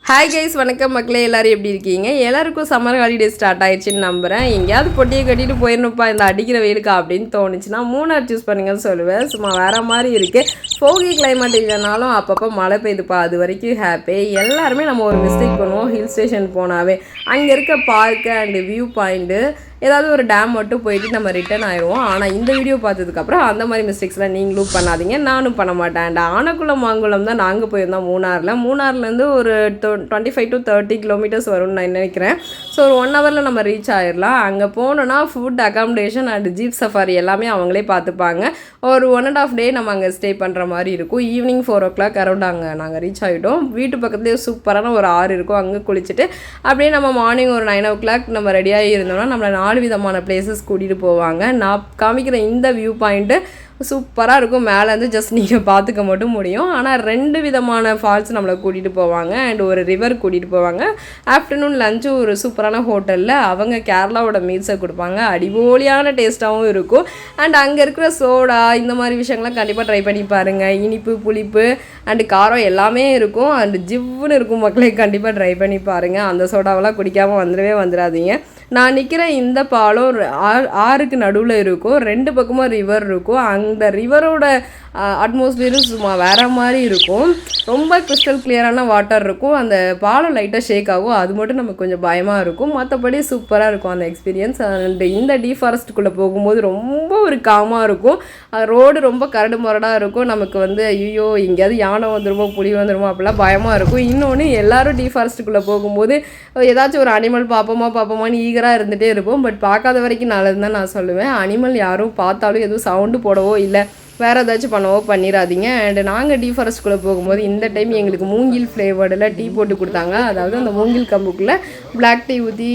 Hi guys, வணக்கம் மக்களே. எல்லோரும் எப்படி இருக்கீங்க? எல்லாருக்கும் சம்மர் ஹாலிடே ஸ்டார்ட் ஆயிடுச்சுன்னு நம்புகிறேன். எங்கேயாவது பொட்டியை கட்டிட்டு போயிடணுப்பா இந்த அடிக்கிற வெயிலுக்கு அப்படின்னு தோணுச்சுன்னா மூணார் சூஸ் பண்ணுங்கன்னு சொல்லுவேன். சும்மா வேறு மாதிரி இருக்குது. ஃபோகி கிளைமேட் இல்லைனாலும் அப்பப்போ மழை பெய்யுதுப்பா, அது வரைக்கும் ஹாப்பி. எல்லாருமே நம்ம ஒரு மிஸ்டேக் பண்ணுவோம். ஹில் ஸ்டேஷன் போனாவே அங்கே இருக்க பார்க்கு அண்டு வியூ பாயிண்ட்டு ஏதாவது ஒரு டேம் மட்டும் போயிட்டு நம்ம ரிட்டர்ன் ஆயிடுவோம். ஆனால் இந்த வீடியோ பார்த்ததுக்கப்புறம் அந்த மாதிரி மிஸ்டேக்ஸ்லாம் நீங்களும் பண்ணாதீங்க, நானும் பண்ண மாட்டேன். அண்ட் ஆனக்குளம் மாங்குளம் தான் நாங்கள் போயிருந்தோம் மூணார்லேருந்து ஒரு 25 to 30 கிலோமீட்டர்ஸ் வரும்னு நான் நினைக்கிறேன். ஸோ ஒரு 1 ஹவரில் நம்ம ரீச் ஆகிடலாம். அங்கே போனோன்னா food, accommodation and jeep safari எல்லாமே அவங்களே பார்த்துப்பாங்க. ஒரு 1.5 டே நம்ம அங்கே ஸ்டே பண்ணுற மாதிரி இருக்கும். ஈவினிங் 4 o'clock அரௌண்ட் அங்கே நாங்கள் ரீச் ஆகிட்டோம். வீட்டு பக்கத்துலேயே சூப்பரான ஒரு ஆறு இருக்கும், அங்கே குளிச்சுட்டு அப்படியே நம்ம மார்னிங் ஒரு 9 o'clock நம்ம ரெடியாகி இருந்தோம்னா நம்மளை 4 விதமான பிளேசஸ் கூட்டிகிட்டு போவாங்க. நான் காமிக்கிற இந்த வியூ பாயிண்ட்டு சூப்பராக இருக்கும். மேலேருந்து ஜஸ்ட் நீங்கள் பார்த்துக்க மட்டும் முடியும். ஆனால் 2 விதமான ஃபால்ஸ் நம்மளை கூட்டிகிட்டு போவாங்க அண்ட் ஒரு ரிவர் கூட்டிகிட்டு போவாங்க. ஆஃப்டர்நூன் லஞ்சு ஒரு சூப்பரான ஹோட்டலில் அவங்க கேரளாவோட மீல்ஸை கொடுப்பாங்க. அடிபோலியான டேஸ்ட்டாகவும் இருக்கும். அண்ட் அங்கே இருக்கிற சோடா இந்த மாதிரி விஷயங்கள்லாம் கண்டிப்பாக ட்ரை பண்ணி பாருங்கள். இனிப்பு, புளிப்பு அண்டு காரம் எல்லாமே இருக்கும். அண்டு ஜிவ்வுன்னு இருக்கும் மக்களே, கண்டிப்பாக ட்ரை பண்ணி பாருங்கள். அந்த சோடாவெல்லாம் குடிக்காமல் வந்துடாதீங்க. நான் நிற்கிற இந்த பாலம் ஆறுக்கு நடுவில் இருக்கும். 2 பக்கமும் ரிவர் இருக்கும். அந்த ரிவரோட அட்மாஸ்பியரும் சும்மா வேறு மாதிரி இருக்கும். ரொம்ப கிறிஸ்டல் கிளியரான வாட்டர் இருக்கும். அந்த பாலம் லைட்டாக ஷேக் ஆகும், அது மட்டும் நமக்கு கொஞ்சம் பயமாக இருக்கும். மற்றபடி சூப்பராக இருக்கும் அந்த எக்ஸ்பீரியன்ஸ். அண்ட் இந்த டீ ஃபாரஸ்ட்டுக்குள்ளே போகும்போது ரொம்ப ஒரு காமாக இருக்கும். ரோடு ரொம்ப கரடு முரடாக இருக்கும். நமக்கு ஐயோ எங்கேயாவது யானை வந்துடுமோ, புலி வந்துடுமோ அப்படிலாம் பயமாக இருக்கும். இன்னொன்று, எல்லோரும் டீ ஃபாரஸ்ட்டுக்குள்ளே போகும்போது ஏதாச்சும் ஒரு அனிமல் பார்ப்போமான்னு ஈகராக இருந்துகிட்டே இருப்போம். பட் பார்க்காத வரைக்கும் நல்லதுன்னு தான் நான் சொல்லுவேன். அனிமல் யாரும் பார்த்தாலும் எதுவும் சவுண்டு போடவோ இல்லை வேறு ஏதாச்சும் பண்ணவோ பண்ணிடாதீங்க. அண்ட் நாங்கள் டீ ஃபாரஸ்ட்குள்ளே போகும்போது இந்த டைம் எங்களுக்கு மூங்கில் ஃப்ளேவர்டில் டீ போட்டு கொடுத்தாங்க. அதாவது அந்த மூங்கில் கம்புக்குள்ளே பிளாக் டீ ஊற்றி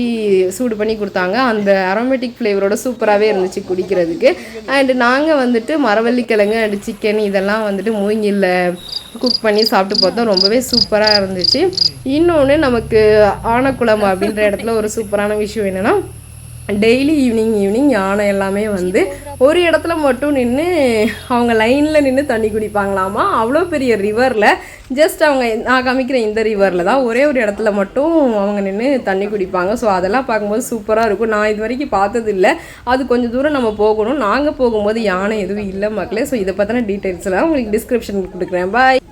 சூடு பண்ணி கொடுத்தாங்க. அந்த அரோமேட்டிக் ஃப்ளேவரோட சூப்பராகவே இருந்துச்சு குடிக்கிறதுக்கு. அண்டு நாங்கள் மரவள்ளிக்கிழங்கு அண்டு சிக்கன் இதெல்லாம் மூங்கிலில் குக் பண்ணி சாப்பிட்டு பார்த்தோம். ரொம்பவே சூப்பராக இருந்துச்சு. இன்னொன்று, நமக்கு ஆனக்குளம் அப்படின்ற இடத்துல ஒரு சூப்பரான விஷயம் என்னென்னா, டெய்லி ஈவினிங் யானை எல்லாமே ஒரு இடத்துல மட்டும் நின்று அவங்க லைனில் நின்று தண்ணி குடிப்பாங்களாமா. அவ்வளோ பெரிய ரிவரில், ஜஸ்ட் அவங்க நான் காமிக்கிற இந்த ரிவரில் தான் ஒரே ஒரு இடத்துல மட்டும் அவங்க நின்று தண்ணி குடிப்பாங்க. ஸோ அதெல்லாம் பார்க்கும்போது சூப்பராக இருக்கும். நான் இது வரைக்கும் பார்த்ததில்லை. அது கொஞ்சம் தூரம் நம்ம போகணும். நாங்கள் போகும்போது யானை எதுவும் இல்லை மக்களே. ஸோ இதை பற்றின டீட்டெயில்ஸ்லாம் உங்களுக்கு டிஸ்கிரிப்ஷன் கொடுக்குறேன். பாய்.